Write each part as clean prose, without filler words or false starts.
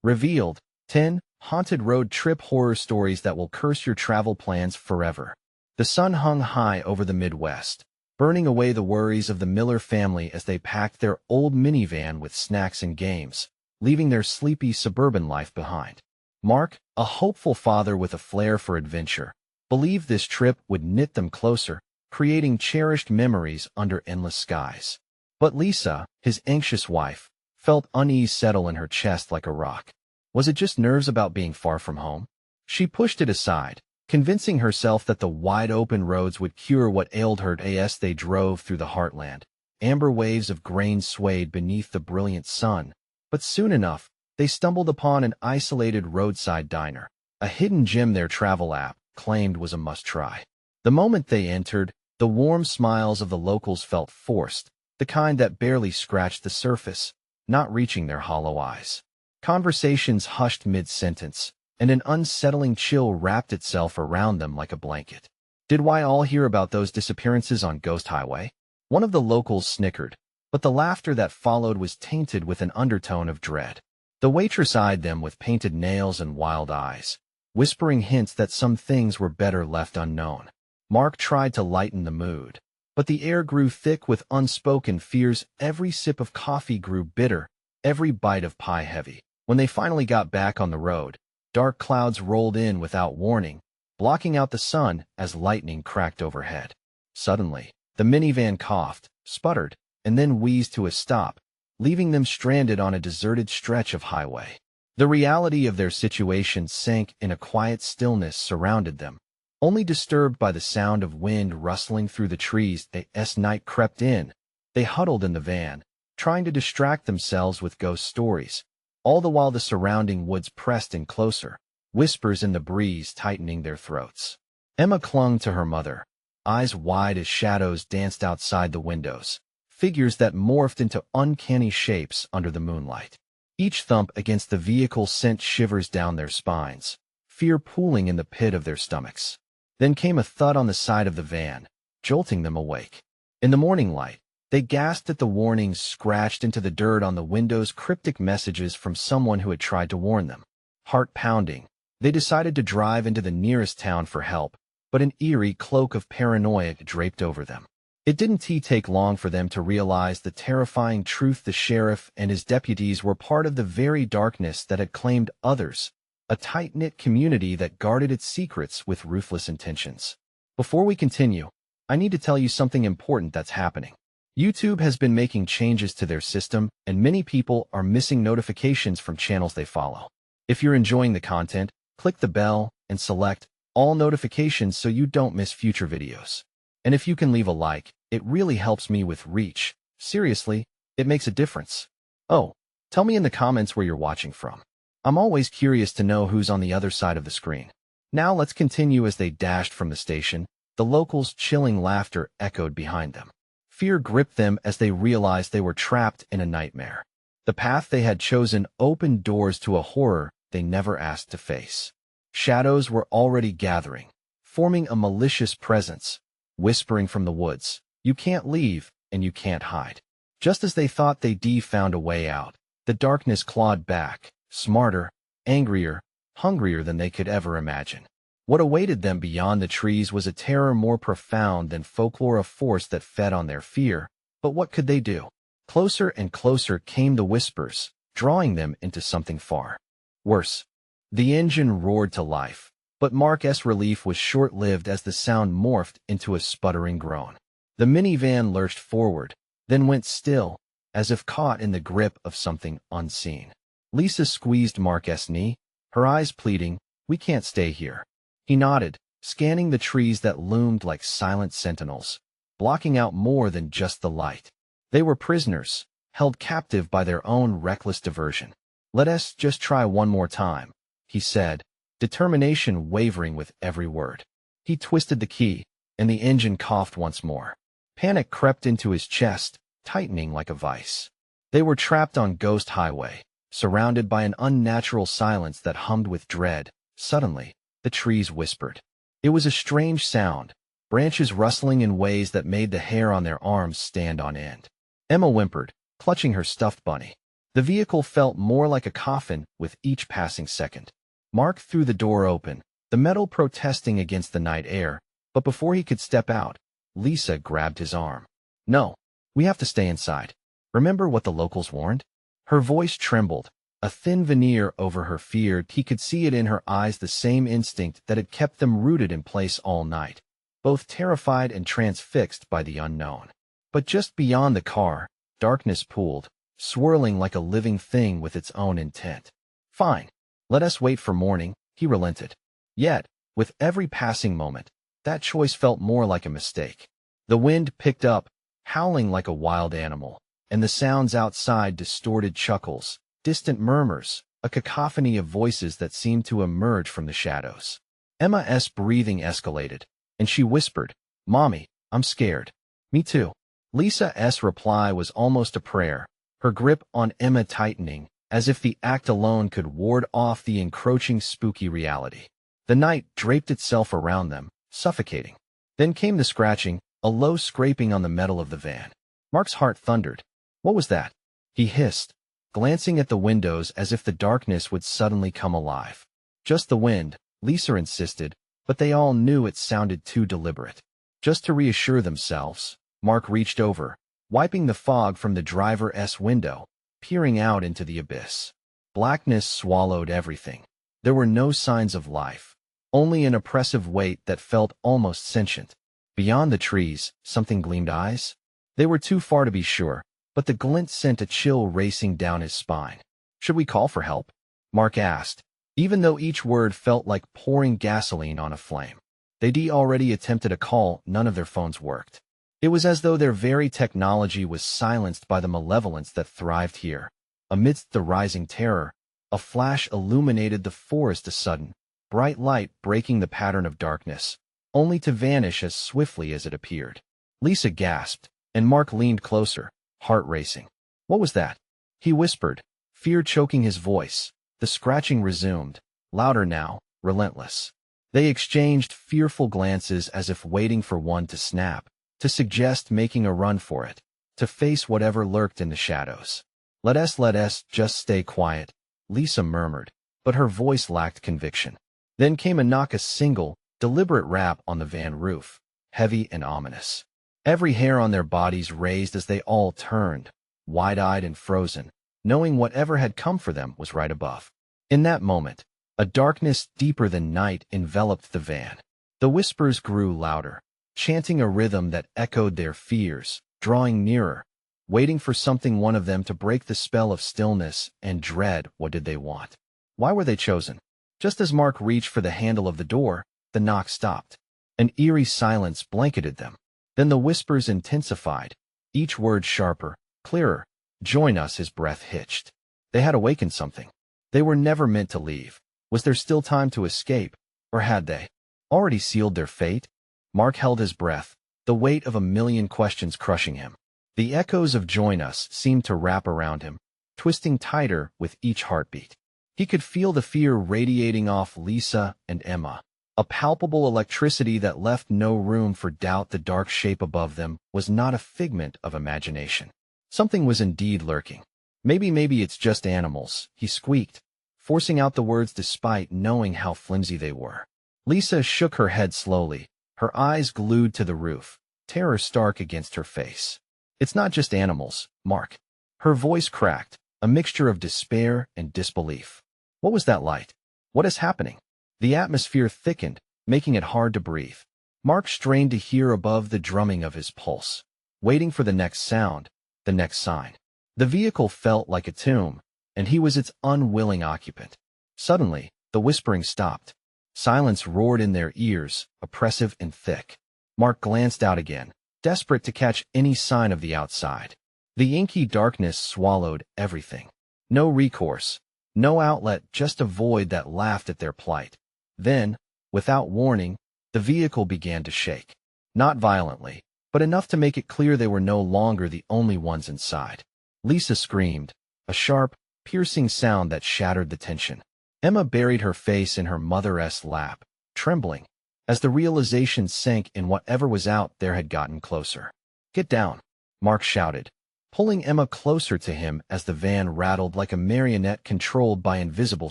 Revealed 10 Haunted Road Trip Horror Stories That Will Curse Your Travel Plans Forever. The sun hung high over the Midwest, burning away the worries of the Miller family as they packed their old minivan with snacks and games, leaving their sleepy suburban life behind. Mark, a hopeful father with a flair for adventure, believed this trip would knit them closer, creating cherished memories under endless skies. But Lisa, his anxious wife, felt unease settle in her chest like a rock. Was it just nerves about being far from home? She pushed it aside, convincing herself that the wide-open roads would cure what ailed her as they drove through the heartland. Amber waves of grain swayed beneath the brilliant sun, but soon enough, they stumbled upon an isolated roadside diner, a hidden gem their travel app claimed was a must-try. The moment they entered, the warm smiles of the locals felt forced, the kind that barely scratched the surface, not reaching their hollow eyes. Conversations hushed mid-sentence, and an unsettling chill wrapped itself around them like a blanket. Did we all hear about those disappearances on Ghost Highway? One of the locals snickered, but the laughter that followed was tainted with an undertone of dread. The waitress eyed them with painted nails and wild eyes, whispering hints that some things were better left unknown. Mark tried to lighten the mood, but the air grew thick with unspoken fears. Every sip of coffee grew bitter, every bite of pie heavy. When they finally got back on the road, dark clouds rolled in without warning, blocking out the sun as lightning cracked overhead. Suddenly, the minivan coughed, sputtered, and then wheezed to a stop, leaving them stranded on a deserted stretch of highway. The reality of their situation sank in a quiet stillness surrounded them, only disturbed by the sound of wind rustling through the trees. As night crept in, they huddled in the van, trying to distract themselves with ghost stories, all the while the surrounding woods pressed in closer, whispers in the breeze tightening their throats. Emma clung to her mother, eyes wide as shadows danced outside the windows, figures that morphed into uncanny shapes under the moonlight. Each thump against the vehicle sent shivers down their spines, fear pooling in the pit of their stomachs. Then came a thud on the side of the van, jolting them awake. In the morning light, they gasped at the warnings scratched into the dirt on the windows, cryptic messages from someone who had tried to warn them. Heart pounding, they decided to drive into the nearest town for help, but an eerie cloak of paranoia draped over them. It didn't take long for them to realize the terrifying truth: the sheriff and his deputies were part of the very darkness that had claimed others, a tight-knit community that guarded its secrets with ruthless intentions. Before we continue, I need to tell you something important that's happening. YouTube has been making changes to their system, and many people are missing notifications from channels they follow. If you're enjoying the content, click the bell and select all notifications so you don't miss future videos. And if you can leave a like, it really helps me with reach. Seriously, it makes a difference. Oh, tell me in the comments where you're watching from. I'm always curious to know who's on the other side of the screen. Now let's continue. As they dashed from the station, the locals' chilling laughter echoed behind them. Fear gripped them as they realized they were trapped in a nightmare. The path they had chosen opened doors to a horror they never asked to face. Shadows were already gathering, forming a malicious presence, whispering from the woods, "You can't leave, and you can't hide." Just as they thought they'd found a way out, the darkness clawed back, smarter, angrier, hungrier than they could ever imagine. What awaited them beyond the trees was a terror more profound than folklore, a force that fed on their fear. But what could they do? Closer and closer came the whispers, drawing them into something far worse. The engine roared to life, but Mark's relief was short-lived as the sound morphed into a sputtering groan. The minivan lurched forward, then went still, as if caught in the grip of something unseen. Lisa squeezed Mark's knee, her eyes pleading, "We can't stay here." He nodded, scanning the trees that loomed like silent sentinels, blocking out more than just the light. They were prisoners, held captive by their own reckless diversion. "Let us just try one more time," he said, determination wavering with every word. He twisted the key, and the engine coughed once more. Panic crept into his chest, tightening like a vice. They were trapped on Ghost Highway, surrounded by an unnatural silence that hummed with dread. Suddenly, the trees whispered. It was a strange sound, branches rustling in ways that made the hair on their arms stand on end. Emma whimpered, clutching her stuffed bunny. The vehicle felt more like a coffin with each passing second. Mark threw the door open, the metal protesting against the night air, but before he could step out, Lisa grabbed his arm. "No, we have to stay inside. Remember what the locals warned?" Her voice trembled, a thin veneer over her fear. He could see it in her eyes, the same instinct that had kept them rooted in place all night, both terrified and transfixed by the unknown. But just beyond the car, darkness pooled, swirling like a living thing with its own intent. "Fine. Let us wait for morning," he relented. Yet, with every passing moment, that choice felt more like a mistake. The wind picked up, howling like a wild animal, and the sounds outside distorted chuckles, distant murmurs, a cacophony of voices that seemed to emerge from the shadows. Emma's breathing escalated, and she whispered, "Mommy, I'm scared." "Me too." Lisa's reply was almost a prayer, her grip on Emma tightening, as if the act alone could ward off the encroaching spooky reality. The night draped itself around them, suffocating. Then came the scratching, a low scraping on the metal of the van. Mark's heart thundered. "What was that?" he hissed, glancing at the windows as if the darkness would suddenly come alive. "Just the wind," Lisa insisted, but they all knew it sounded too deliberate. Just to reassure themselves, Mark reached over, wiping the fog from the driver's window, peering out into the abyss. Blackness swallowed everything. There were no signs of life, only an oppressive weight that felt almost sentient. Beyond the trees, something gleamed eyes. They were too far to be sure, but the glint sent a chill racing down his spine. "Should we call for help?" Mark asked, even though each word felt like pouring gasoline on a flame. They'd already attempted a call, none of their phones worked. It was as though their very technology was silenced by the malevolence that thrived here. Amidst the rising terror, a flash illuminated the forest, a sudden, bright light breaking the pattern of darkness, only to vanish as swiftly as it appeared. Lisa gasped, and Mark leaned closer, heart racing. "What was that?" he whispered, fear choking his voice. The scratching resumed, louder now, relentless. They exchanged fearful glances as if waiting for one to snap, to suggest making a run for it, to face whatever lurked in the shadows. Let us just stay quiet," Lisa murmured, but her voice lacked conviction. Then came a knock, a single, deliberate rap on the van roof, heavy and ominous. Every hair on their bodies raised as they all turned, wide-eyed and frozen, knowing whatever had come for them was right above. In that moment, a darkness deeper than night enveloped the van. The whispers grew louder, chanting a rhythm that echoed their fears, drawing nearer, waiting for something, one of them, to break the spell of stillness and dread. What did they want? Why were they chosen? Just as Mark reached for the handle of the door, the knock stopped. An eerie silence blanketed them. Then the whispers intensified, each word sharper, clearer. "Join us," his breath hitched. They had awakened something. They were never meant to leave. Was there still time to escape? Or had they already sealed their fate? Mark held his breath, the weight of a million questions crushing him. The echoes of "join us" seemed to wrap around him, twisting tighter with each heartbeat. He could feel the fear radiating off Lisa and Emma, a palpable electricity that left no room for doubt. The dark shape above them was not a figment of imagination. Something was indeed lurking. Maybe it's just animals," he squeaked, forcing out the words despite knowing how flimsy they were. Lisa shook her head slowly, her eyes glued to the roof, terror stark against her face. "It's not just animals, Mark." Her voice cracked, a mixture of despair and disbelief. "What was that light? What is happening?" The atmosphere thickened, making it hard to breathe. Mark strained to hear above the drumming of his pulse, waiting for the next sound, the next sign. The vehicle felt like a tomb, and he was its unwilling occupant. Suddenly, the whispering stopped. Silence roared in their ears, oppressive and thick. Mark glanced out again, desperate to catch any sign of the outside. The inky darkness swallowed everything. No recourse, no outlet, just a void that laughed at their plight. Then, without warning, the vehicle began to shake. Not violently, but enough to make it clear they were no longer the only ones inside. Lisa screamed, a sharp, piercing sound that shattered the tension. Emma buried her face in her mother's lap, trembling, as the realization sank in whatever was out there had gotten closer. "Get down," Mark shouted, pulling Emma closer to him as the van rattled like a marionette controlled by invisible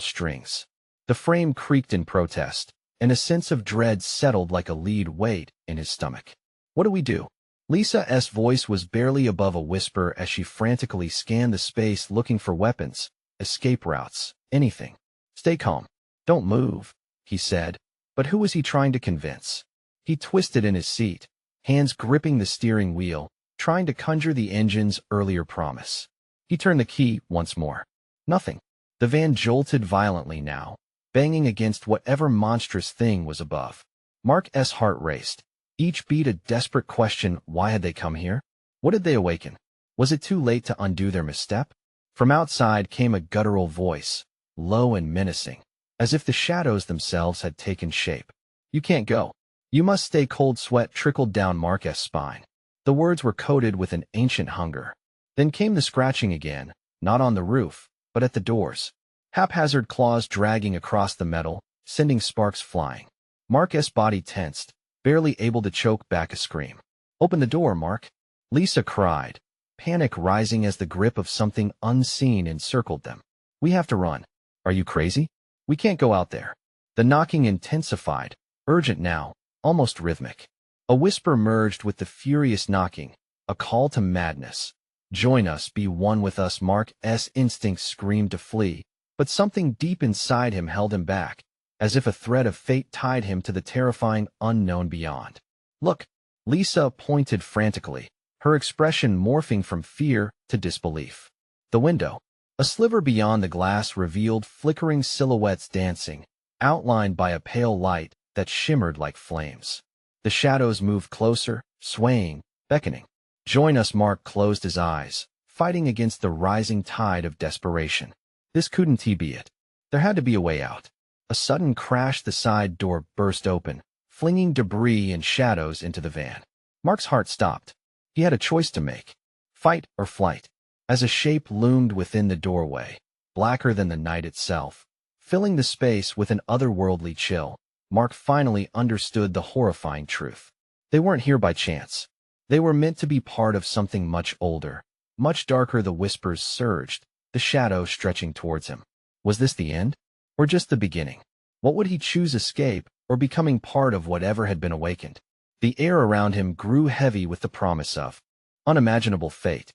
strings. The frame creaked in protest, and a sense of dread settled like a lead weight in his stomach. What do we do? Lisa's voice was barely above a whisper as she frantically scanned the space looking for weapons, escape routes, anything. Stay calm. Don't move, he said. But who was he trying to convince? He twisted in his seat, hands gripping the steering wheel, trying to conjure the engine's earlier promise. He turned the key once more. Nothing. The van jolted violently now, banging against whatever monstrous thing was above. Mark's heart raced. Each beat a desperate question: why had they come here? What did they awaken? Was it too late to undo their misstep? From outside came a guttural voice, low and menacing, as if the shadows themselves had taken shape. You can't go. You must stay. Cold sweat trickled down Mark's spine. The words were coated with an ancient hunger. Then came the scratching again, not on the roof, but at the doors. Haphazard claws dragging across the metal, sending sparks flying. Mark's body tensed, barely able to choke back a scream. Open the door, Mark, Lisa cried, panic rising as the grip of something unseen encircled them. We have to run. Are you crazy? We can't go out there. The knocking intensified, urgent now, almost rhythmic. A whisper merged with the furious knocking, a call to madness. Join us, be one with us. Mark's instincts screamed to flee, but something deep inside him held him back, as if a thread of fate tied him to the terrifying unknown beyond. Look, Lisa pointed frantically, her expression morphing from fear to disbelief. The window. A sliver beyond the glass revealed flickering silhouettes dancing, outlined by a pale light that shimmered like flames. The shadows moved closer, swaying, beckoning. Join us. Mark closed his eyes, fighting against the rising tide of desperation. This couldn't be it. There had to be a way out. A sudden crash. The side door burst open, flinging debris and shadows into the van. Mark's heart stopped. He had a choice to make. Fight or flight. As a shape loomed within the doorway, blacker than the night itself, filling the space with an otherworldly chill, Mark finally understood the horrifying truth. They weren't here by chance. They were meant to be part of something much older, much darker. The whispers surged, the shadow stretching towards him. Was this the end? Or just the beginning? What would he choose, escape, or becoming part of whatever had been awakened? The air around him grew heavy with the promise of unimaginable fate.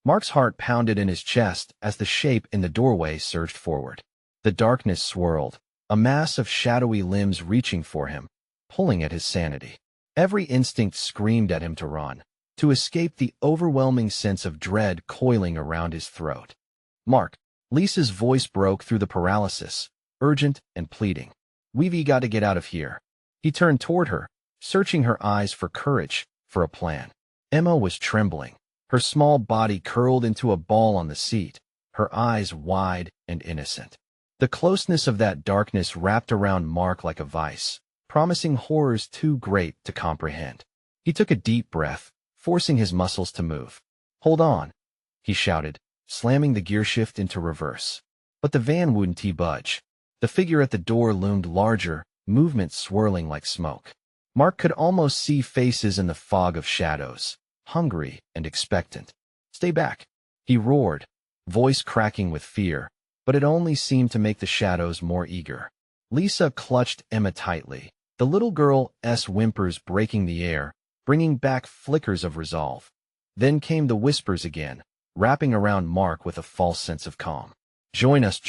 Mark's heart pounded in his chest as the shape in the doorway surged forward. The darkness swirled, a mass of shadowy limbs reaching for him, pulling at his sanity. Every instinct screamed at him to run, to escape the overwhelming sense of dread coiling around his throat. Mark, Lisa's voice broke through the paralysis, urgent and pleading. We've got to get out of here. He turned toward her, searching her eyes for courage, for a plan. Emma was trembling, her small body curled into a ball on the seat, her eyes wide and innocent. The closeness of that darkness wrapped around Mark like a vice, promising horrors too great to comprehend. He took a deep breath, forcing his muscles to move. Hold on, he shouted, slamming the gearshift into reverse. But the van wouldn't budge. The figure at the door loomed larger, movement swirling like smoke. Mark could almost see faces in the fog of shadows, hungry and expectant. Stay back, he roared, voice cracking with fear, but it only seemed to make the shadows more eager. Lisa clutched Emma tightly, the little girl's whimpers breaking the air, bringing back flickers of resolve. Then came the whispers again, wrapping around Mark with a false sense of calm. Join us,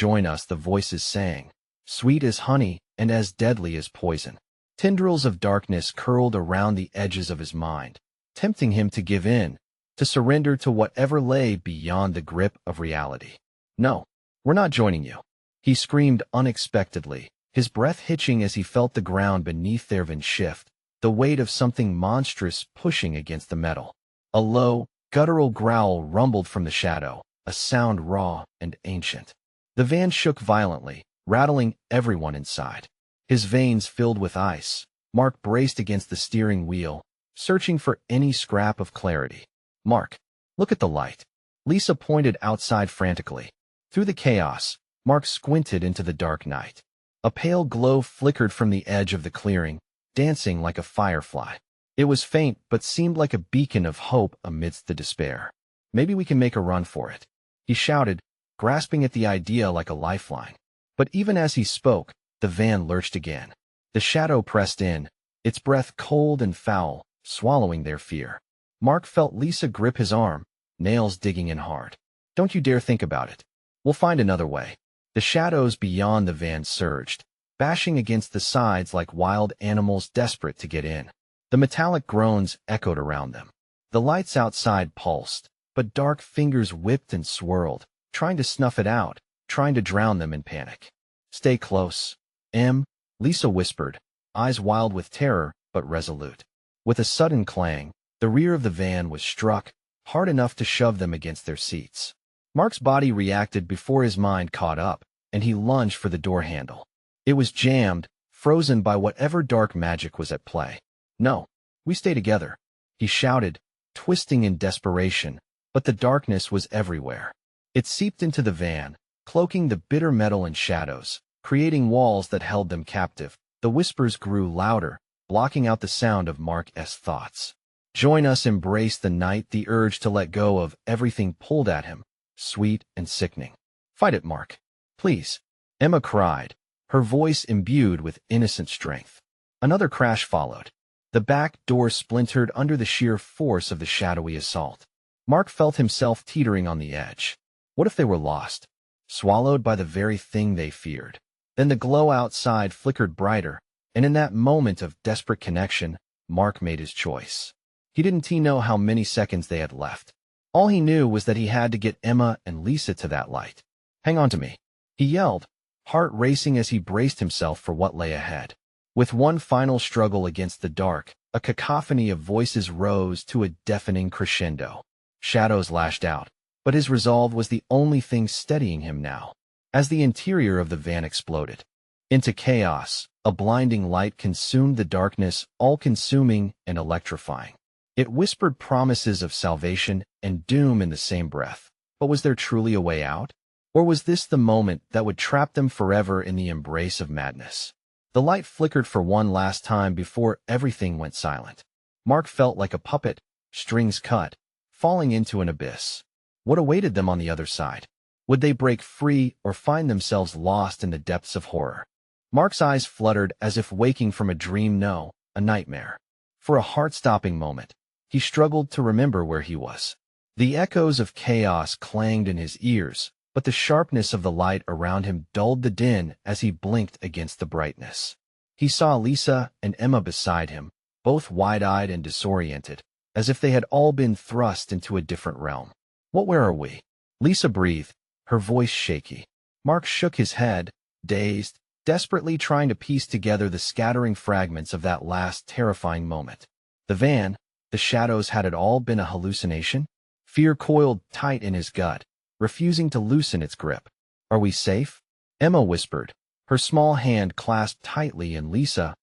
the voices sang, sweet as honey and as deadly as poison. Tendrils of darkness curled around the edges of his mind, tempting him to give in, to surrender to whatever lay beyond the grip of reality. No, we're not joining you, he screamed unexpectedly, his breath hitching as he felt the ground beneath their van shift, the weight of something monstrous pushing against the metal. A low, guttural growl rumbled from the shadow, a sound raw and ancient. The van shook violently, rattling everyone inside. His veins filled with ice, Mark braced against the steering wheel, searching for any scrap of clarity. Mark, look at the light. Lisa pointed outside frantically. Through the chaos, Mark squinted into the dark night. A pale glow flickered from the edge of the clearing, dancing like a firefly. It was faint but seemed like a beacon of hope amidst the despair. Maybe we can make a run for it," he shouted, grasping at the idea like a lifeline. But even as he spoke, the van lurched again. The shadow pressed in, its breath cold and foul, swallowing their fear. Mark felt Lisa grip his arm, nails digging in hard. "Don't you dare think about it. We'll find another way." The shadows beyond the van surged, bashing against the sides like wild animals desperate to get in. The metallic groans echoed around them. The lights outside pulsed, but dark fingers whipped and swirled, trying to snuff it out, trying to drown them in panic. "Stay close, Em," Lisa whispered, eyes wild with terror but resolute. With a sudden clang, the rear of the van was struck, hard enough to shove them against their seats. Mark's body reacted before his mind caught up, and he lunged for the door handle. It was jammed, frozen by whatever dark magic was at play. "No, we stay together," he shouted, twisting in desperation, but the darkness was everywhere. It seeped into the van, cloaking the bitter metal and shadows, creating walls that held them captive. The whispers grew louder, blocking out the sound of Mark's thoughts. "Join us," embraced the night, the urge to let go of everything pulled at him, sweet and sickening. "Fight it, Mark. Please," Emma cried, her voice imbued with innocent strength. Another crash followed. The back door splintered under the sheer force of the shadowy assault. Mark felt himself teetering on the edge. What if they were lost, swallowed by the very thing they feared? Then the glow outside flickered brighter, and in that moment of desperate connection, Mark made his choice. He didn't know how many seconds they had left. All he knew was that he had to get Emma and Lisa to that light. "Hang on to me," he yelled, heart racing as he braced himself for what lay ahead. With one final struggle against the dark, a cacophony of voices rose to a deafening crescendo. Shadows lashed out, but his resolve was the only thing steadying him now. As the interior of the van exploded into chaos, a blinding light consumed the darkness, all-consuming and electrifying. It whispered promises of salvation and doom in the same breath. But was there truly a way out? Or was this the moment that would trap them forever in the embrace of madness? The light flickered for one last time before everything went silent. Mark felt like a puppet, strings cut, falling into an abyss. What awaited them on the other side? Would they break free or find themselves lost in the depths of horror? Mark's eyes fluttered as if waking from a dream, no, a nightmare. For a heart-stopping moment, he struggled to remember where he was. The echoes of chaos clanged in his ears, but the sharpness of the light around him dulled the din as he blinked against the brightness. He saw Lisa and Emma beside him, both wide-eyed and disoriented, as if they had all been thrust into a different realm. Where are we?" Lisa breathed, her voice shaky. Mark shook his head, dazed, desperately trying to piece together the scattering fragments of that last terrifying moment. The van, the shadows, had it all been a hallucination? Fear coiled tight in his gut, refusing to loosen its grip. "Are we safe?" Emma whispered, her small hand clasped tightly in Lisa's.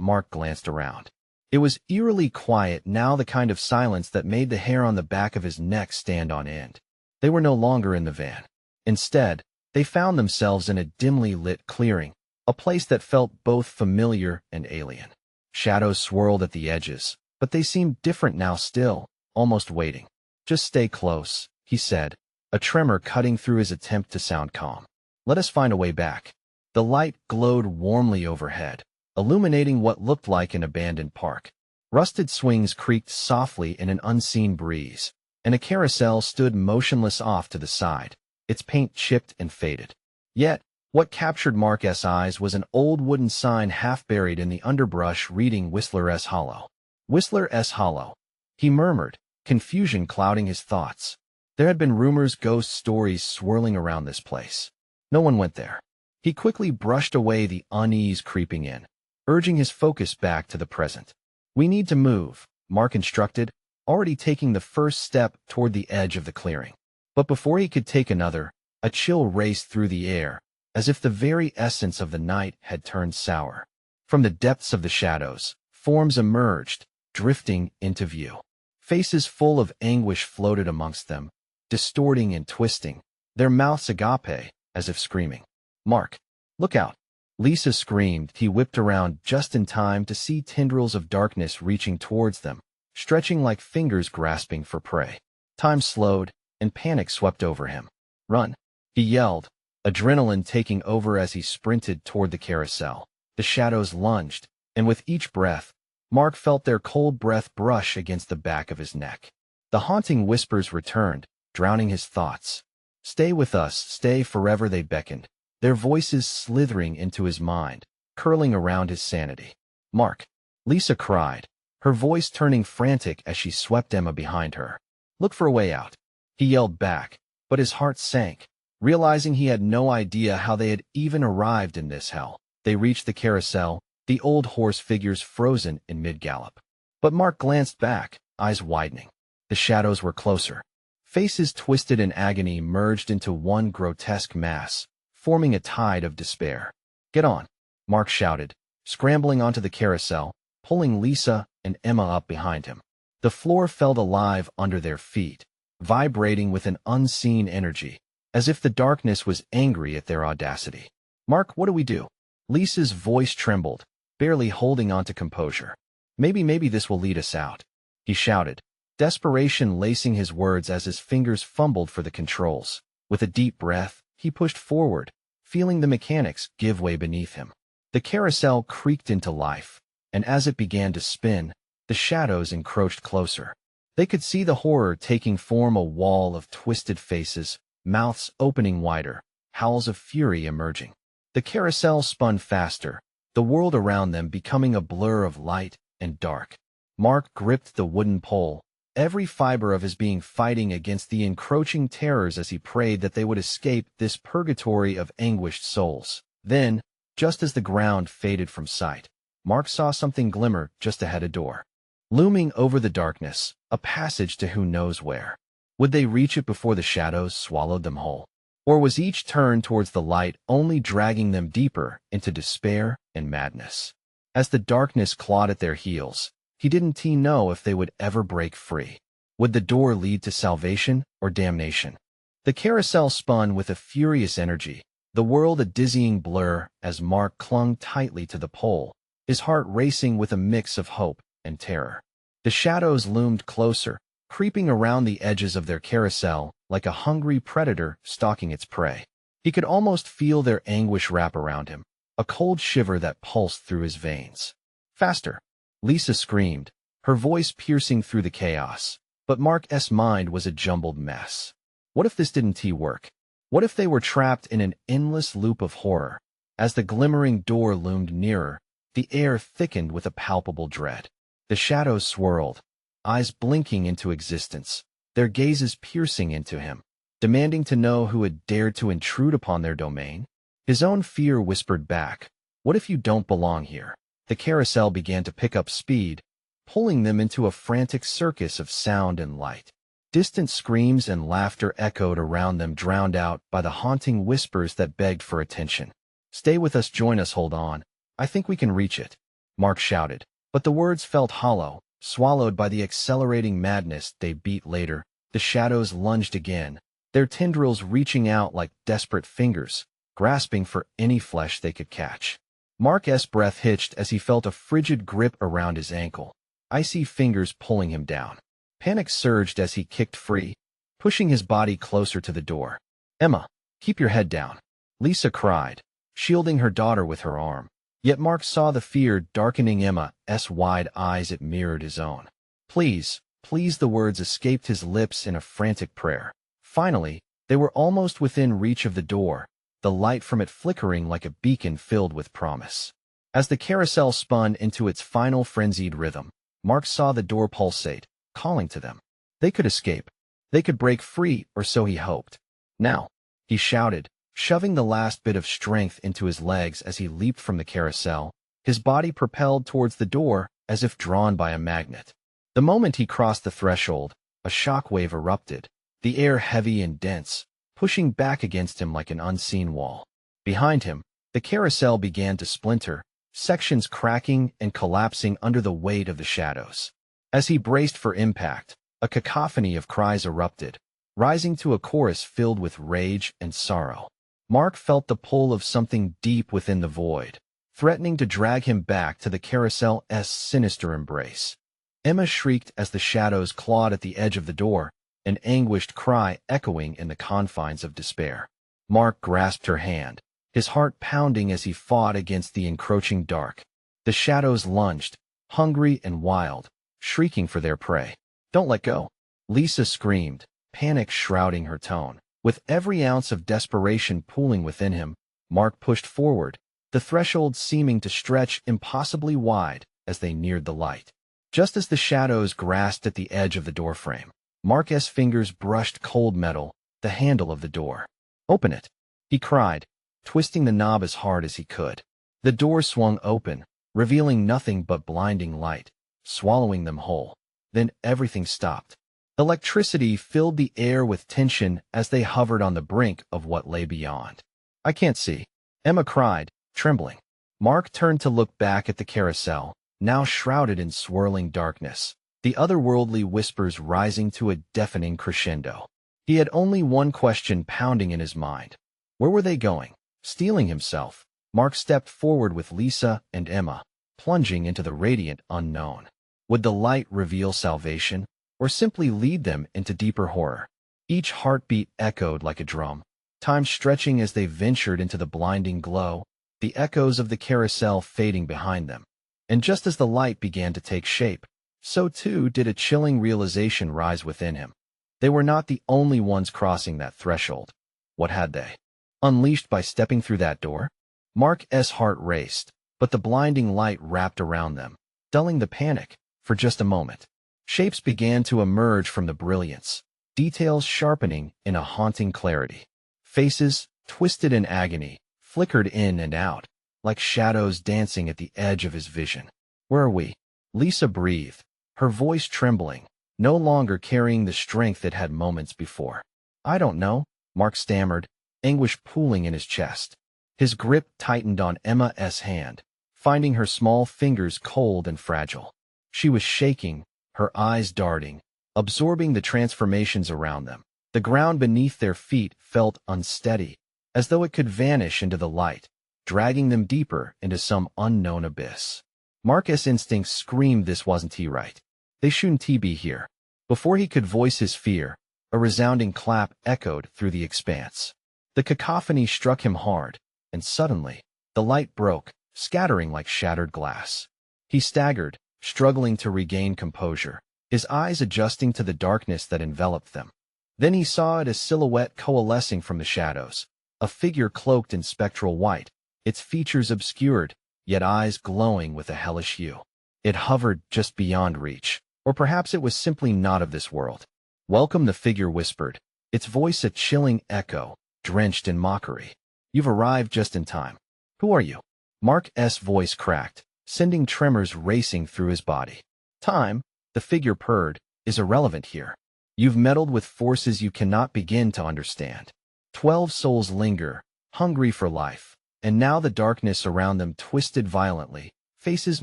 Mark glanced around. It was eerily quiet now, the kind of silence that made the hair on the back of his neck stand on end. They were no longer in the van. Instead, they found themselves in a dimly lit clearing, a place that felt both familiar and alien. Shadows swirled at the edges, but they seemed different now, still, almost waiting. "Just stay close," he said, a tremor cutting through his attempt to sound calm. "Let us find a way back." The light glowed warmly overhead, illuminating what looked like an abandoned park. Rusted swings creaked softly in an unseen breeze, and a carousel stood motionless off to the side, its paint chipped and faded. Yet, what captured Mark's eyes was an old wooden sign half buried in the underbrush reading Whistler's Hollow. "Whistler's Hollow," he murmured, confusion clouding his thoughts. There had been rumors, ghost stories swirling around this place. No one went there. He quickly brushed away the unease creeping in, urging his focus back to the present. "We need to move," Mark instructed, already taking the first step toward the edge of the clearing. But before he could take another, a chill raced through the air, as if the very essence of the night had turned sour. From the depths of the shadows, forms emerged, drifting into view. Faces full of anguish floated amongst them, distorting and twisting, their mouths agape, as if screaming. "Mark, look out!" Lisa screamed. He whipped around just in time to see tendrils of darkness reaching towards them, stretching like fingers grasping for prey. Time slowed, and panic swept over him. "Run!" he yelled, adrenaline taking over as he sprinted toward the carousel. The shadows lunged, and with each breath, Mark felt their cold breath brush against the back of his neck. The haunting whispers returned, drowning his thoughts. "Stay with us, stay forever," they beckoned, their voices slithering into his mind, curling around his sanity. "Mark!" Lisa cried, her voice turning frantic as she swept Emma behind her. "Look for a way out," he yelled back, but his heart sank, realizing he had no idea how they had even arrived in this hell. They reached the carousel, the old horse figures frozen in mid-gallop. But Mark glanced back, eyes widening. The shadows were closer. Faces twisted in agony merged into one grotesque mass, forming a tide of despair. "Get on!" Mark shouted, scrambling onto the carousel, pulling Lisa and Emma up behind him. The floor felt alive under their feet, vibrating with an unseen energy, as if the darkness was angry at their audacity. "Mark, what do we do?" Lisa's voice trembled, barely holding on to composure. Maybe this will lead us out," he shouted, desperation lacing his words as his fingers fumbled for the controls. With a deep breath, he pushed forward, feeling the mechanics give way beneath him. The carousel creaked into life, and as it began to spin, the shadows encroached closer. They could see the horror taking form, a wall of twisted faces, mouths opening wider, howls of fury emerging. The carousel spun faster, the world around them becoming a blur of light and dark. Mark gripped the wooden pole, every fiber of his being fighting against the encroaching terrors as he prayed that they would escape this purgatory of anguished souls. Then, just as the ground faded from sight, Mark saw something glimmer just ahead, a door. Looming over the darkness, a passage to who knows where. Would they reach it before the shadows swallowed them whole? Or was each turn towards the light only dragging them deeper into despair and madness? As the darkness clawed at their heels, he didn't know if they would ever break free. Would the door lead to salvation or damnation? The carousel spun with a furious energy, the world a dizzying blur as Mark clung tightly to the pole, his heart racing with a mix of hope and terror. The shadows loomed closer, creeping around the edges of their carousel like a hungry predator stalking its prey. He could almost feel their anguish wrap around him, a cold shiver that pulsed through his veins. "Faster!" Lisa screamed, her voice piercing through the chaos. But Mark's mind was a jumbled mess. What if this didn't work? What if they were trapped in an endless loop of horror? As the glimmering door loomed nearer, the air thickened with a palpable dread. The shadows swirled, eyes blinking into existence, their gazes piercing into him, demanding to know who had dared to intrude upon their domain. His own fear whispered back, "What if you don't belong here?" The carousel began to pick up speed, pulling them into a frantic circus of sound and light. Distant screams and laughter echoed around them, drowned out by the haunting whispers that begged for attention. "Stay with us, join us, hold on. I think we can reach it," Mark shouted. But the words felt hollow, swallowed by the accelerating madness they beat later. The shadows lunged again, their tendrils reaching out like desperate fingers, grasping for any flesh they could catch. Mark's breath hitched as he felt a frigid grip around his ankle, icy fingers pulling him down. Panic surged as he kicked free, pushing his body closer to the door. "Emma, keep your head down," Lisa cried, shielding her daughter with her arm. Yet Mark saw the fear darkening Emma's wide eyes. It mirrored his own. "Please, please," the words escaped his lips in a frantic prayer. Finally, they were almost within reach of the door, the light from it flickering like a beacon filled with promise. As the carousel spun into its final frenzied rhythm, Mark saw the door pulsate, calling to them. They could escape. They could break free, or so he hoped. "Now," he shouted, shoving the last bit of strength into his legs as he leaped from the carousel, his body propelled towards the door as if drawn by a magnet. The moment he crossed the threshold, a shockwave erupted, the air heavy and dense, pushing back against him like an unseen wall. Behind him, the carousel began to splinter, sections cracking and collapsing under the weight of the shadows. As he braced for impact, a cacophony of cries erupted, rising to a chorus filled with rage and sorrow. Mark felt the pull of something deep within the void, threatening to drag him back to the carousel's sinister embrace. Emma shrieked as the shadows clawed at the edge of the door, an anguished cry echoing in the confines of despair. Mark grasped her hand, his heart pounding as he fought against the encroaching dark. The shadows lunged, hungry and wild, shrieking for their prey. "Don't let go!" Lisa screamed, panic shrouding her tone. With every ounce of desperation pooling within him, Mark pushed forward, the threshold seeming to stretch impossibly wide as they neared the light. Just as the shadows grasped at the edge of the doorframe, Mark's fingers brushed cold metal, the handle of the door. "Open it!" he cried, twisting the knob as hard as he could. The door swung open, revealing nothing but blinding light, swallowing them whole. Then everything stopped. Electricity filled the air with tension as they hovered on the brink of what lay beyond. "I can't see," Emma cried, trembling. Mark turned to look back at the carousel, now shrouded in swirling darkness, the otherworldly whispers rising to a deafening crescendo. He had only one question pounding in his mind. Where were they going? Steeling himself, Mark stepped forward with Lisa and Emma, plunging into the radiant unknown. Would the light reveal salvation, or simply lead them into deeper horror? Each heartbeat echoed like a drum, time stretching as they ventured into the blinding glow, the echoes of the carousel fading behind them. And just as the light began to take shape, so too did a chilling realization rise within him. They were not the only ones crossing that threshold. What had they unleashed by stepping through that door? Mark's heart raced, but the blinding light wrapped around them, dulling the panic for just a moment. Shapes began to emerge from the brilliance, details sharpening in a haunting clarity. Faces, twisted in agony, flickered in and out, like shadows dancing at the edge of his vision. "Where are we?" Lisa breathed, her voice trembling, no longer carrying the strength it had moments before. "I don't know," Mark stammered, anguish pooling in his chest. His grip tightened on Emma's hand, finding her small fingers cold and fragile. She was shaking, her eyes darting, absorbing the transformations around them. The ground beneath their feet felt unsteady, as though it could vanish into the light, dragging them deeper into some unknown abyss. Mark's instincts screamed this wasn't right. They shouldn't be here. Before he could voice his fear, a resounding clap echoed through the expanse. The cacophony struck him hard, and suddenly, the light broke, scattering like shattered glass. He staggered, struggling to regain composure, his eyes adjusting to the darkness that enveloped them. Then he saw it, a silhouette coalescing from the shadows, a figure cloaked in spectral white, its features obscured, yet eyes glowing with a hellish hue. It hovered just beyond reach, or perhaps it was simply not of this world. "Welcome," the figure whispered, its voice a chilling echo, drenched in mockery. "You've arrived just in time. Who are you?" Mark's voice cracked, sending tremors racing through his body. "Time," the figure purred, "is irrelevant here. You've meddled with forces you cannot begin to understand. 12 souls linger, hungry for life, and now the darkness around them twisted violently, faces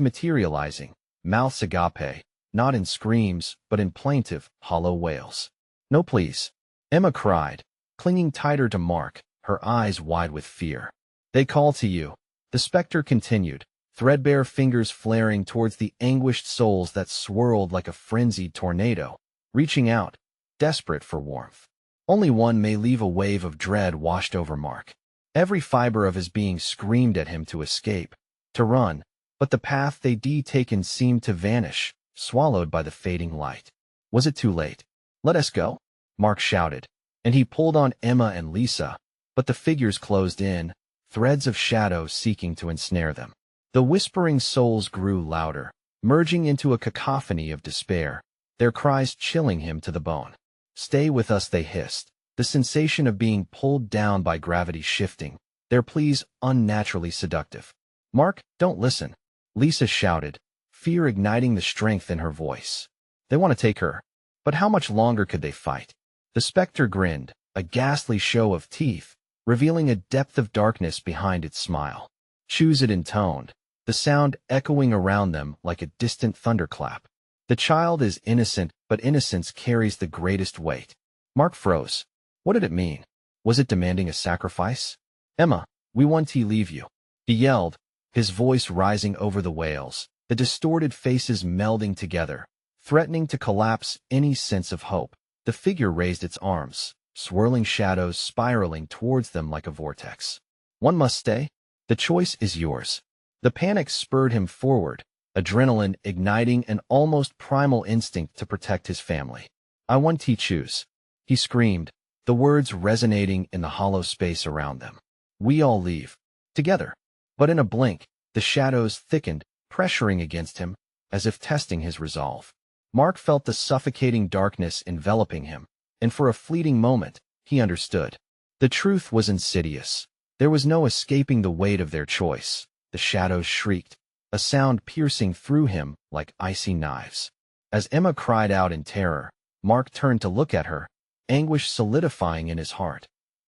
materializing, mouths agape, not in screams, but in plaintive, hollow wails. "No, please," Emma cried, clinging tighter to Mark, her eyes wide with fear. "They call to you," the specter continued, threadbare fingers flaring towards the anguished souls that swirled like a frenzied tornado, reaching out, desperate for warmth. Only one may leave. A wave of dread washed over Mark. Every fiber of his being screamed at him to escape, to run, but the path they'd taken seemed to vanish, swallowed by the fading light. Was it too late? "Let us go," Mark shouted, and he pulled on Emma and Lisa, but the figures closed in, threads of shadow seeking to ensnare them. The whispering souls grew louder, merging into a cacophony of despair, their cries chilling him to the bone. "Stay with us," they hissed, the sensation of being pulled down by gravity shifting, their pleas unnaturally seductive. "Mark, don't listen," Lisa shouted, fear igniting the strength in her voice. "They want to take her." But how much longer could they fight? The specter grinned, a ghastly show of teeth, revealing a depth of darkness behind its smile. "Choose it," intoned, the sound echoing around them like a distant thunderclap. "The child is innocent, but innocence carries the greatest weight." Mark froze. What did it mean? Was it demanding a sacrifice? "Emma, we want to leave you," he yelled, his voice rising over the wails, the distorted faces melding together, threatening to collapse any sense of hope. The figure raised its arms, swirling shadows spiraling towards them like a vortex. One must stay. The choice is yours. The panic spurred him forward, adrenaline igniting an almost primal instinct to protect his family. I want to choose, he screamed, the words resonating in the hollow space around them. We all leave. Together. But in a blink, the shadows thickened, pressuring against him, as if testing his resolve. Mark felt the suffocating darkness enveloping him, and for a fleeting moment, he understood. The truth was insidious. There was no escaping the weight of their choice. The shadows shrieked, a sound piercing through him like icy knives. As Emma cried out in terror, Mark turned to look at her, anguish solidifying in his heart.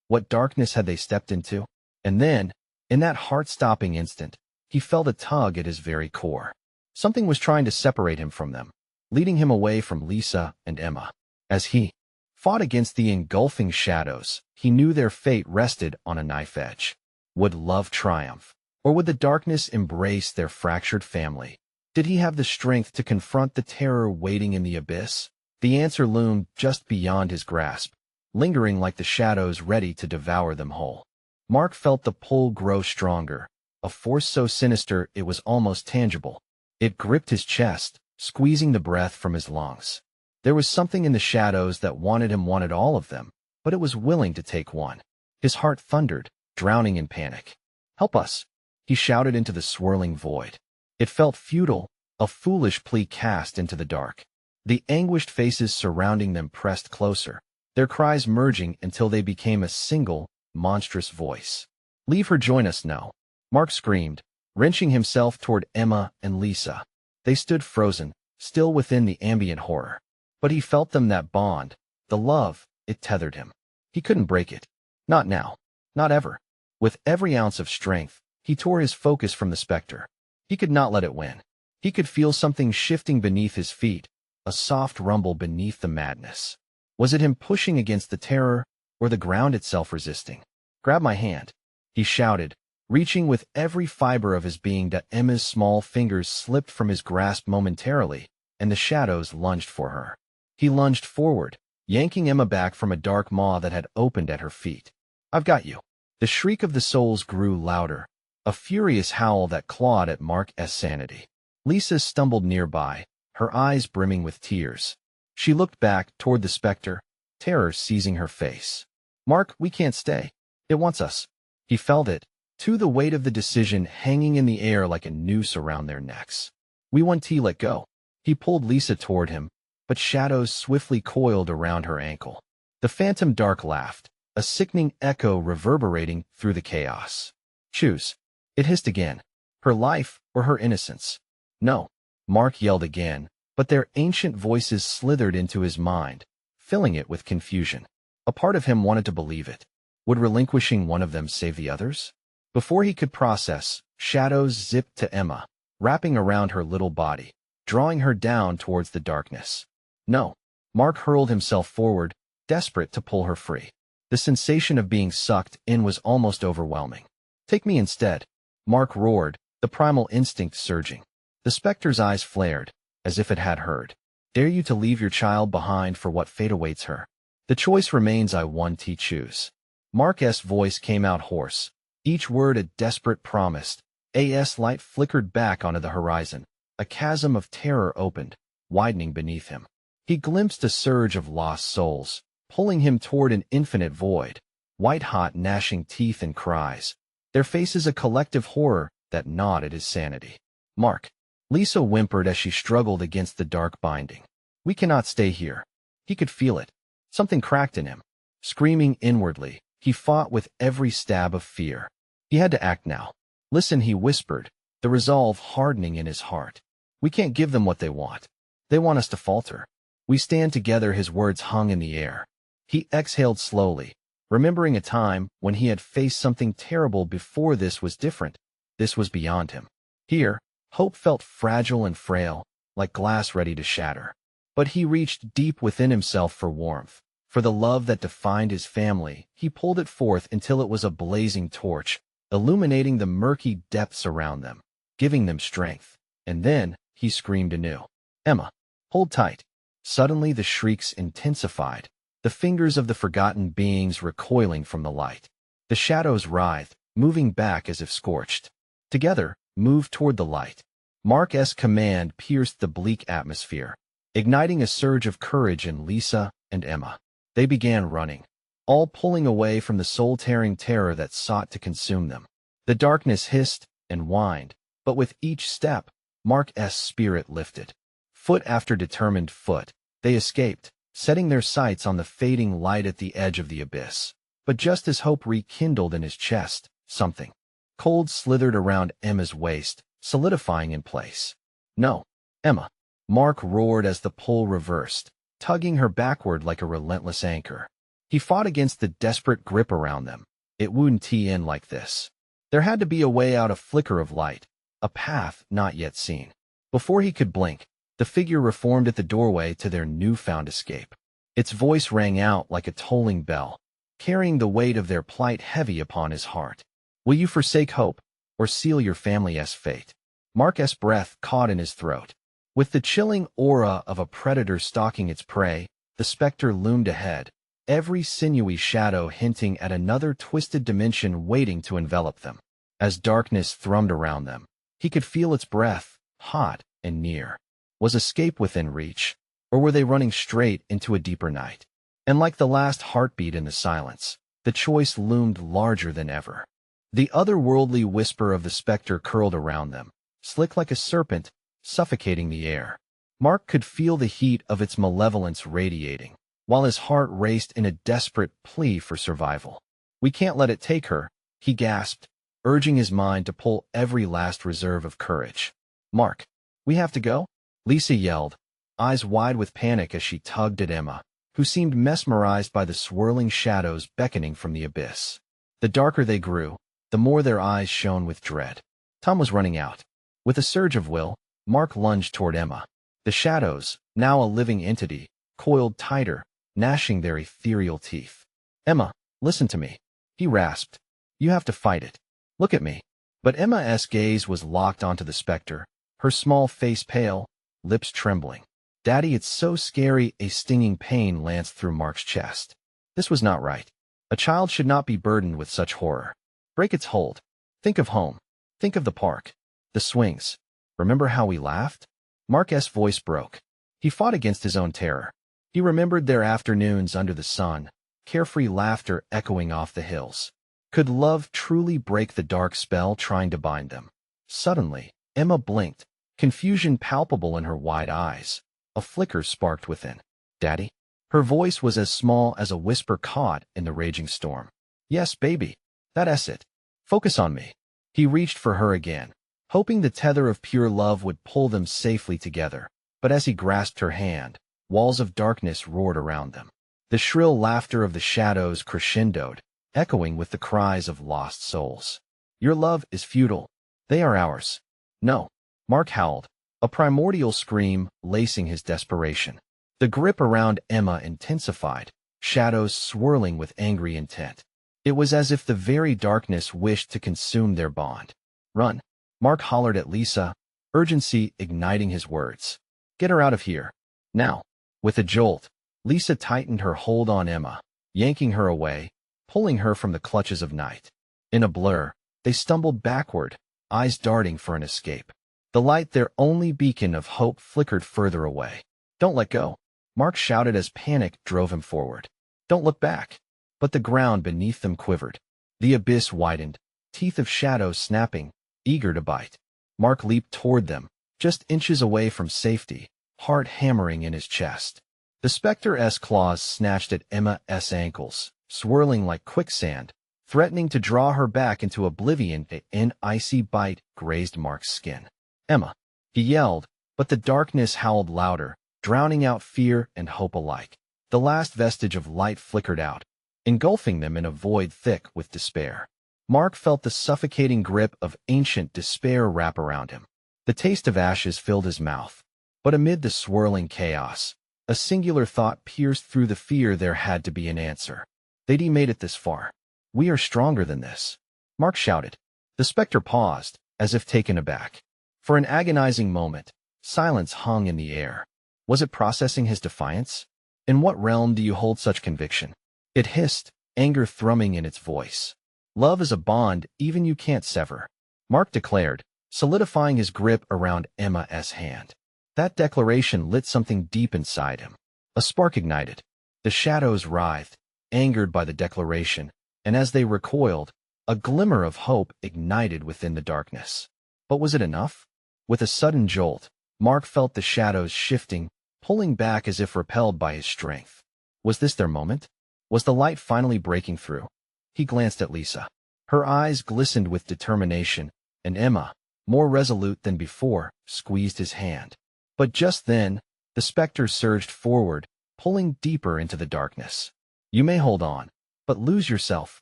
What darkness had they stepped into? And then, in that heart-stopping instant, he felt a tug at his very core. Something was trying to separate him from them, leading him away from Lisa and Emma. As he fought against the engulfing shadows, he knew their fate rested on a knife edge. Would love triumph? Or would the darkness embrace their fractured family? Did he have the strength to confront the terror waiting in the abyss? The answer loomed just beyond his grasp, lingering like the shadows ready to devour them whole. Mark felt the pull grow stronger, a force so sinister it was almost tangible. It gripped his chest, squeezing the breath from his lungs. There was something in the shadows that wanted all of them, but it was willing to take one. His heart thundered, drowning in panic. Help us, he shouted into the swirling void. It felt futile, a foolish plea cast into the dark. The anguished faces surrounding them pressed closer, their cries merging until they became a single, monstrous voice. Leave her, join us now, Mark screamed, wrenching himself toward Emma and Lisa. They stood frozen, still within the ambient horror. But he felt them, that bond, the love, it tethered him. He couldn't break it. Not now. Not ever. With every ounce of strength, he tore his focus from the specter. He could not let it win. He could feel something shifting beneath his feet, a soft rumble beneath the madness. Was it him pushing against the terror, or the ground itself resisting? Grab my hand, he shouted, reaching with every fiber of his being. Emma's small fingers slipped from his grasp momentarily, and the shadows lunged for her. He lunged forward, yanking Emma back from a dark maw that had opened at her feet. I've got you. The shriek of the souls grew louder, a furious howl that clawed at Mark's sanity. Lisa stumbled nearby, her eyes brimming with tears. She looked back toward the specter, terror seizing her face. Mark, we can't stay. It wants us. He felt it, too, the weight of the decision hanging in the air like a noose around their necks. We want to let go. He pulled Lisa toward him, but shadows swiftly coiled around her ankle. The phantom dark laughed, a sickening echo reverberating through the chaos. Choose. It hissed again. Her life or her innocence? No. Mark yelled again, but their ancient voices slithered into his mind, filling it with confusion. A part of him wanted to believe it. Would relinquishing one of them save the others? Before he could process, shadows zipped to Emma, wrapping around her little body, drawing her down towards the darkness. No. Mark hurled himself forward, desperate to pull her free. The sensation of being sucked in was almost overwhelming. Take me instead, Mark roared, the primal instinct surging. The specter's eyes flared, as if it had heard. Dare you to leave your child behind for what fate awaits her? The choice remains. I want to choose. Mark's voice came out hoarse, each word a desperate promise. As light flickered back onto the horizon, a chasm of terror opened, widening beneath him. He glimpsed a surge of lost souls, pulling him toward an infinite void, white-hot gnashing teeth and cries, their faces a collective horror that gnawed at his sanity. Mark. Lisa whimpered as she struggled against the dark binding. We cannot stay here. He could feel it. Something cracked in him. Screaming inwardly, he fought with every stab of fear. He had to act now. Listen, he whispered, the resolve hardening in his heart. We can't give them what they want. They want us to falter. We stand together. His words hung in the air. He exhaled slowly, remembering a time when he had faced something terrible before. This was different. This was beyond him. Here, hope felt fragile and frail, like glass ready to shatter. But he reached deep within himself for warmth, for the love that defined his family. He pulled it forth until it was a blazing torch, illuminating the murky depths around them, giving them strength. And then he screamed anew. Emma, hold tight. Suddenly the shrieks intensified, the fingers of the forgotten beings recoiling from the light. The shadows writhed, moving back as if scorched. Together, moved toward the light. Mark's command pierced the bleak atmosphere, igniting a surge of courage in Lisa and Emma. They began running, all pulling away from the soul-tearing terror that sought to consume them. The darkness hissed and whined, but with each step, Mark's spirit lifted. Foot after determined foot, they escaped, setting their sights on the fading light at the edge of the abyss. But just as hope rekindled in his chest, something cold slithered around Emma's waist, solidifying in place. "No, Emma!" Mark roared as the pull reversed, tugging her backward like a relentless anchor. He fought against the desperate grip around them. It wouldn't end like this. There had to be a way out, a flicker of light, a path not yet seen. Before he could blink, the figure reformed at the doorway to their newfound escape. Its voice rang out like a tolling bell, carrying the weight of their plight heavy upon his heart. "Will you forsake hope, or seal your family's fate?" Mark's breath caught in his throat. With the chilling aura of a predator stalking its prey, the specter loomed ahead, every sinewy shadow hinting at another twisted dimension waiting to envelop them. As darkness thrummed around them, he could feel its breath, hot and near. Was escape within reach, or were they running straight into a deeper night? And like the last heartbeat in the silence, the choice loomed larger than ever. The otherworldly whisper of the specter curled around them, slick like a serpent, suffocating the air. Mark could feel the heat of its malevolence radiating, while his heart raced in a desperate plea for survival. "We can't let it take her," he gasped, urging his mind to pull every last reserve of courage. "Mark, we have to go?" Lisa yelled, eyes wide with panic as she tugged at Emma, who seemed mesmerized by the swirling shadows beckoning from the abyss. The darker they grew, the more their eyes shone with dread. Time was running out. With a surge of will, Mark lunged toward Emma. The shadows, now a living entity, coiled tighter, gnashing their ethereal teeth. "Emma, listen to me," he rasped. "You have to fight it. Look at me." But Emma's gaze was locked onto the specter, her small face pale, lips trembling. "Daddy, it's so scary." A stinging pain lanced through Mark's chest. This was not right. A child should not be burdened with such horror. Break its hold. Think of home. Think of the park. The swings. Remember how we laughed? Mark's voice broke. He fought against his own terror. He remembered their afternoons under the sun, carefree laughter echoing off the hills. Could love truly break the dark spell trying to bind them? Suddenly, Emma blinked, confusion palpable in her wide eyes. A flicker sparked within. "Daddy?" Her voice was as small as a whisper caught in the raging storm. "Yes, baby. That's it. Focus on me." He reached for her again, hoping the tether of pure love would pull them safely together. But as he grasped her hand, walls of darkness roared around them. The shrill laughter of the shadows crescendoed, echoing with the cries of lost souls. "Your love is futile. They are ours." "No," Mark howled, a primordial scream lacing his desperation. The grip around Emma intensified, shadows swirling with angry intent. It was as if the very darkness wished to consume their bond. "Run," Mark hollered at Lisa, urgency igniting his words. "Get her out of here. Now." With a jolt, Lisa tightened her hold on Emma, yanking her away, pulling her from the clutches of night. In a blur, they stumbled backward, eyes darting for an escape. The light, their only beacon of hope, flickered further away. "Don't let go," Mark shouted as panic drove him forward. "Don't look back." But the ground beneath them quivered. The abyss widened, teeth of shadow snapping, eager to bite. Mark leaped toward them, just inches away from safety, heart hammering in his chest. The specter's claws snatched at Emma's ankles, swirling like quicksand, threatening to draw her back into oblivion. An icy bite grazed Mark's skin. "Emma!" he yelled, but the darkness howled louder, drowning out fear and hope alike. The last vestige of light flickered out, engulfing them in a void thick with despair. Mark felt the suffocating grip of ancient despair wrap around him. The taste of ashes filled his mouth. But amid the swirling chaos, a singular thought pierced through the fear. There had to be an answer. They'd made it this far. "We are stronger than this," Mark shouted. The specter paused, as if taken aback. For an agonizing moment, silence hung in the air. Was it processing his defiance? In what realm do you hold such conviction? It hissed, anger thrumming in its voice. Love is a bond even you can't sever, Mark declared, solidifying his grip around Emma's hand. That declaration lit something deep inside him. A spark ignited. The shadows writhed, angered by the declaration, and as they recoiled, a glimmer of hope ignited within the darkness. But was it enough? With a sudden jolt, Mark felt the shadows shifting, pulling back as if repelled by his strength. Was this their moment? Was the light finally breaking through? He glanced at Lisa. Her eyes glistened with determination, and Emma, more resolute than before, squeezed his hand. But just then, the specter surged forward, pulling deeper into the darkness. You may hold on, but lose yourself.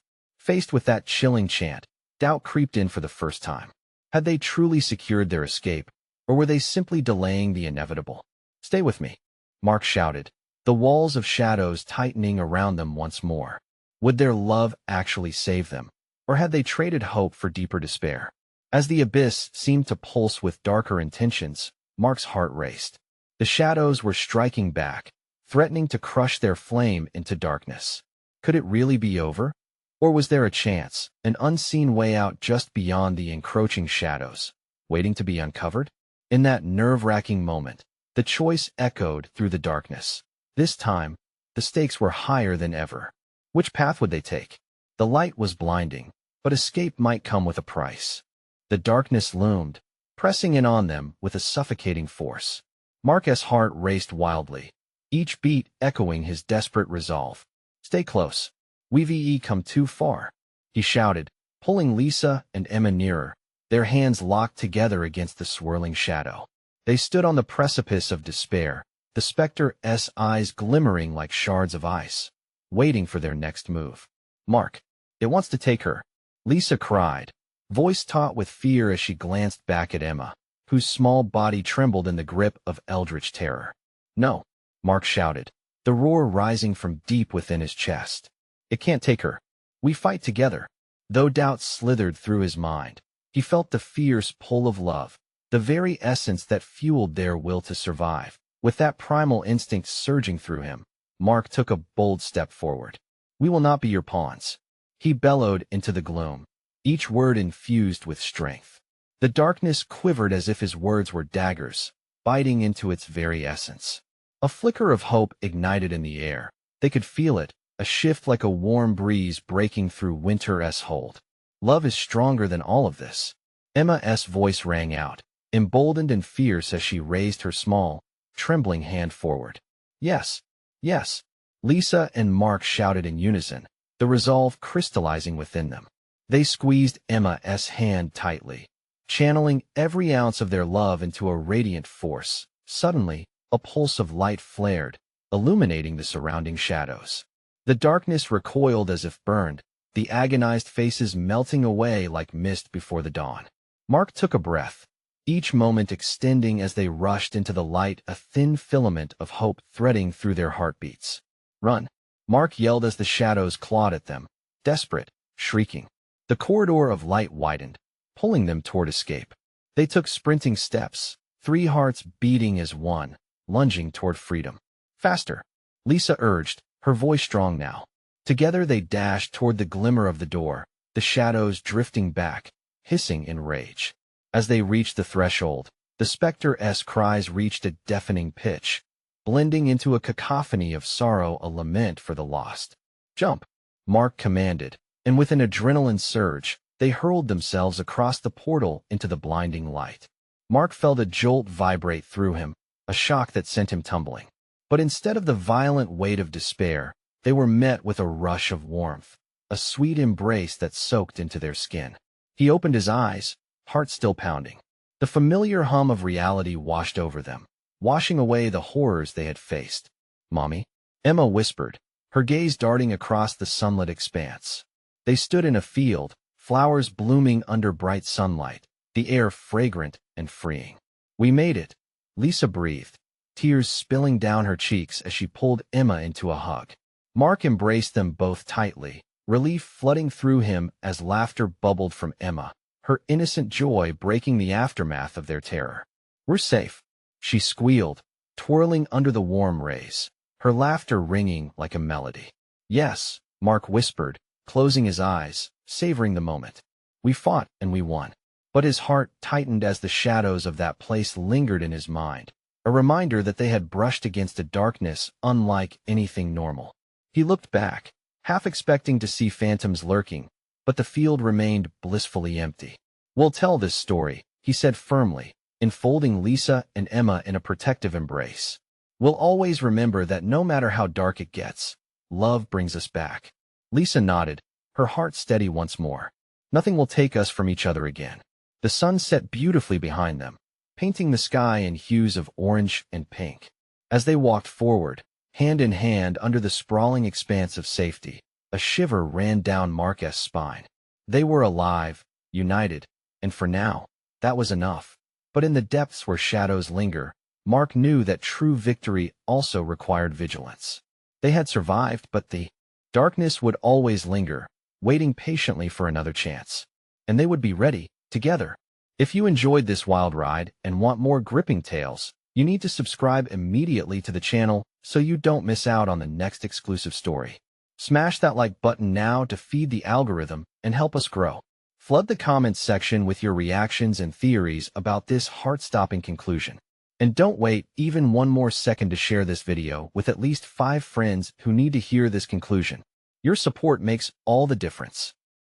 Faced with that chilling chant, doubt creeped in for the first time. Had they truly secured their escape, or were they simply delaying the inevitable? Stay with me, Mark shouted, the walls of shadows tightening around them once more. Would their love actually save them, or had they traded hope for deeper despair? As the abyss seemed to pulse with darker intentions, Mark's heart raced. The shadows were striking back, threatening to crush their flame into darkness. Could it really be over? Or was there a chance, an unseen way out just beyond the encroaching shadows, waiting to be uncovered? In that nerve-wracking moment, the choice echoed through the darkness. This time, the stakes were higher than ever. Which path would they take? The light was blinding, but escape might come with a price. The darkness loomed, pressing in on them with a suffocating force. Mark's heart raced wildly, each beat echoing his desperate resolve. Stay close. We've come too far, he shouted, pulling Lisa and Emma nearer, their hands locked together against the swirling shadow. They stood on the precipice of despair, the specter's eyes glimmering like shards of ice, waiting for their next move. Mark, it wants to take her, Lisa cried, voice taut with fear as she glanced back at Emma, whose small body trembled in the grip of eldritch terror. No, Mark shouted, the roar rising from deep within his chest. It can't take her. We fight together. Though doubt slithered through his mind, he felt the fierce pull of love, the very essence that fueled their will to survive. With that primal instinct surging through him, Mark took a bold step forward. We will not be your pawns, he bellowed into the gloom, each word infused with strength. The darkness quivered as if his words were daggers, biting into its very essence. A flicker of hope ignited in the air. They could feel it, a shift like a warm breeze breaking through winter's hold. Love is stronger than all of this. Emma's voice rang out, emboldened and fierce as she raised her small, trembling hand forward. Yes, yes, Lisa and Mark shouted in unison, the resolve crystallizing within them. They squeezed Emma's hand tightly, channeling every ounce of their love into a radiant force. Suddenly, a pulse of light flared, illuminating the surrounding shadows. The darkness recoiled as if burned, the agonized faces melting away like mist before the dawn. Mark took a breath, each moment extending as they rushed into the light, a thin filament of hope threading through their heartbeats. Run! Mark yelled as the shadows clawed at them, desperate, shrieking. The corridor of light widened, pulling them toward escape. They took sprinting steps, 3 hearts beating as one, lunging toward freedom. Faster! Lisa urged, her voice strong now. Together they dashed toward the glimmer of the door, the shadows drifting back, hissing in rage. As they reached the threshold, the specter's cries reached a deafening pitch, blending into a cacophony of sorrow, a lament for the lost. Jump! Mark commanded, and with an adrenaline surge, they hurled themselves across the portal into the blinding light. Mark felt a jolt vibrate through him, a shock that sent him tumbling. But instead of the violent weight of despair, they were met with a rush of warmth, a sweet embrace that soaked into their skin. He opened his eyes, heart still pounding. The familiar hum of reality washed over them, washing away the horrors they had faced. Mommy, Emma whispered, her gaze darting across the sunlit expanse. They stood in a field, flowers blooming under bright sunlight, the air fragrant and freeing. We made it, Lisa breathed, tears spilling down her cheeks as she pulled Emma into a hug. Mark embraced them both tightly, relief flooding through him as laughter bubbled from Emma, her innocent joy breaking the aftermath of their terror. We're safe, she squealed, twirling under the warm rays, her laughter ringing like a melody. Yes, Mark whispered, closing his eyes, savoring the moment. We fought and we won. But his heart tightened as the shadows of that place lingered in his mind, a reminder that they had brushed against a darkness unlike anything normal. He looked back, half expecting to see phantoms lurking, but the field remained blissfully empty. We'll tell this story, he said firmly, enfolding Lisa and Emma in a protective embrace. We'll always remember that no matter how dark it gets, love brings us back. Lisa nodded, her heart steady once more. Nothing will take us from each other again. The sun set beautifully behind them, painting the sky in hues of orange and pink. As they walked forward, hand in hand under the sprawling expanse of safety, a shiver ran down Mark's spine. They were alive, united, and for now, that was enough. But in the depths where shadows linger, Mark knew that true victory also required vigilance. They had survived, but the darkness would always linger, waiting patiently for another chance. And they would be ready, together. If you enjoyed this wild ride and want more gripping tales, you need to subscribe immediately to the channel so you don't miss out on the next exclusive story. Smash that like button now to feed the algorithm and help us grow. Flood the comments section with your reactions and theories about this heart-stopping conclusion. And don't wait even one more second to share this video with at least 5 friends who need to hear this conclusion. Your support makes all the difference.